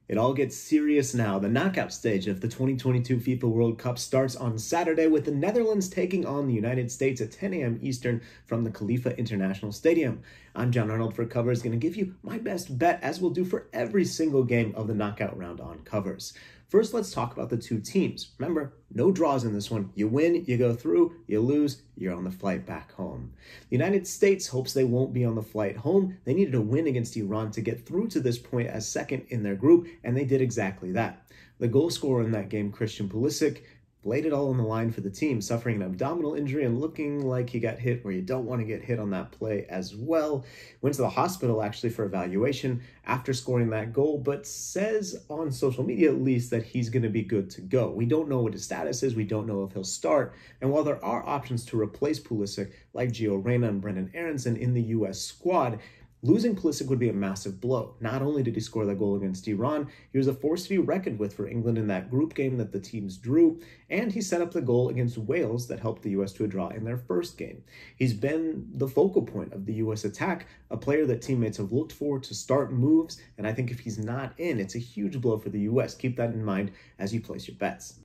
It all gets serious now. The knockout stage of the 2022 FIFA World Cup starts on Saturday with the Netherlands taking on the United States at 10 a.m. Eastern from the Khalifa International Stadium. I'm Jon Arnold for Covers, going to give you my best bet, as we'll do for every single game of the knockout round on Covers. First, let's talk about the two teams. Remember, no draws in this one. You win, you go through. You lose, you're on the flight back home. The United States hopes they won't be on the flight home. They needed a win against Iran to get through to this point as second in their group, and they did exactly that. The goal scorer in that game, Christian Pulisic, laid it all on the line for the team, suffering an abdominal injury and looking like he got hit where you don't want to get hit on that play as well. Went to the hospital actually for evaluation after scoring that goal, but says on social media at least that he's going to be good to go. We don't know what his status is. We don't know if he'll start. And while there are options to replace Pulisic like Gio Reyna and Brendan Aronson in the U.S. squad, losing Pulisic would be a massive blow. Not only did he score that goal against Iran, he was a force to be reckoned with for England in that group game that the teams drew, and he set up the goal against Wales that helped the U.S. to a draw in their first game. He's been the focal point of the U.S. attack, a player that teammates have looked for to start moves, and I think if he's not in, it's a huge blow for the U.S. Keep that in mind as you place your bets.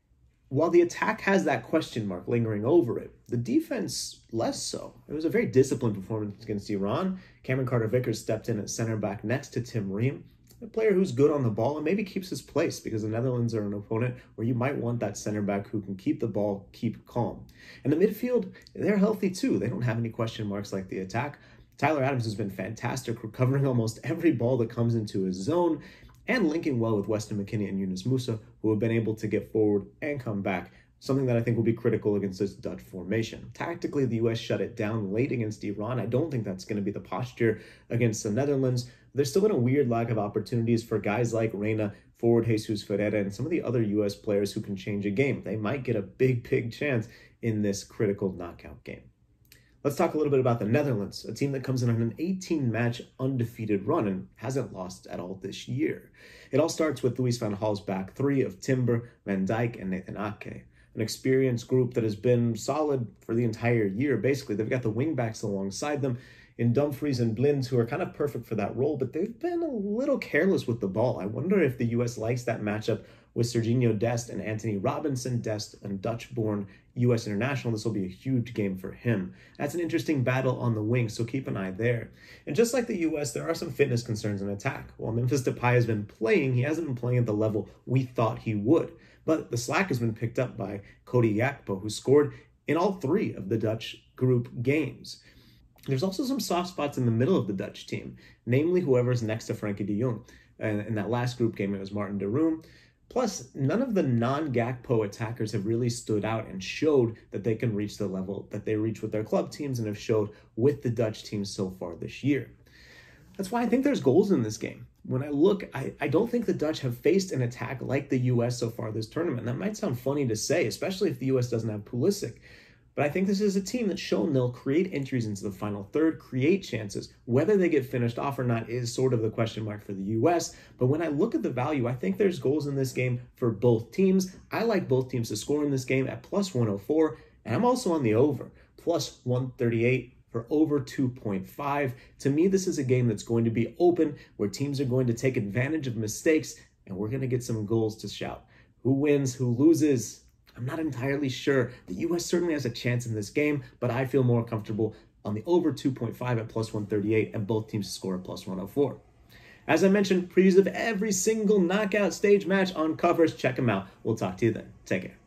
While the attack has that question mark lingering over it, the defense less so. It was a very disciplined performance against Iran. Cameron Carter-Vickers stepped in at center back next to Tim Ream, a player who's good on the ball and maybe keeps his place, because the Netherlands are an opponent where you might want that center back who can keep the ball, keep calm. And the midfield, they're healthy too. They don't have any question marks like the attack. Tyler Adams has been fantastic, recovering almost every ball that comes into his zone, and linking well with Weston McKennie and Yunus Musa, who have been able to get forward and come back, something that I think will be critical against this Dutch formation. Tactically, the U.S. shut it down late against Iran. I don't think that's going to be the posture against the Netherlands. There's still been a weird lack of opportunities for guys like Reyna, forward Jesus Ferreira, and some of the other U.S. players who can change a game. They might get a big chance in this critical knockout game. Let's talk a little bit about the Netherlands, a team that comes in on an 18-match undefeated run and hasn't lost at all this year. It all starts with Louis van Gaal's back three of Timber, Van Dijk, and Nathan Ake, an experienced group that has been solid for the entire year. Basically, they've got the wingbacks alongside them in Dumfries and Blind, who are kind of perfect for that role, but they've been a little careless with the ball. I wonder if the U.S. likes that matchup with Serginho Dest and Anthony Robinson. Dest, a Dutch-born U.S. international. This will be a huge game for him. That's an interesting battle on the wing, so keep an eye there. And just like the U.S., there are some fitness concerns in attack. While Memphis Depay has been playing, he hasn't been playing at the level we thought he would. But the slack has been picked up by Cody Gakpo, who scored in all three of the Dutch group games. There's also some soft spots in the middle of the Dutch team, namely whoever's next to Frenkie de Jong. And in that last group game, it was Martin de Roon. Plus, none of the non-Gakpo attackers have really stood out and showed that they can reach the level that they reach with their club teams and have showed with the Dutch teams so far this year. That's why I think there's goals in this game. When I look, I don't think the Dutch have faced an attack like the U.S. so far this tournament. That might sound funny to say, especially if the U.S. doesn't have Pulisic. But I think this is a team that's shown they'll create entries into the final third, create chances. Whether they get finished off or not is sort of the question mark for the U.S. But when I look at the value, I think there's goals in this game for both teams. I like both teams to score in this game at plus 104, and I'm also on the over, plus 138 for over 2.5. To me, this is a game that's going to be open, where teams are going to take advantage of mistakes, and we're going to get some goals to shout. Who wins, who loses? I'm not entirely sure. The U.S. certainly has a chance in this game, but I feel more comfortable on the over 2.5 at plus 138 and both teams to score at plus 104. As I mentioned, previews of every single knockout stage match on Covers. Check them out. We'll talk to you then. Take care.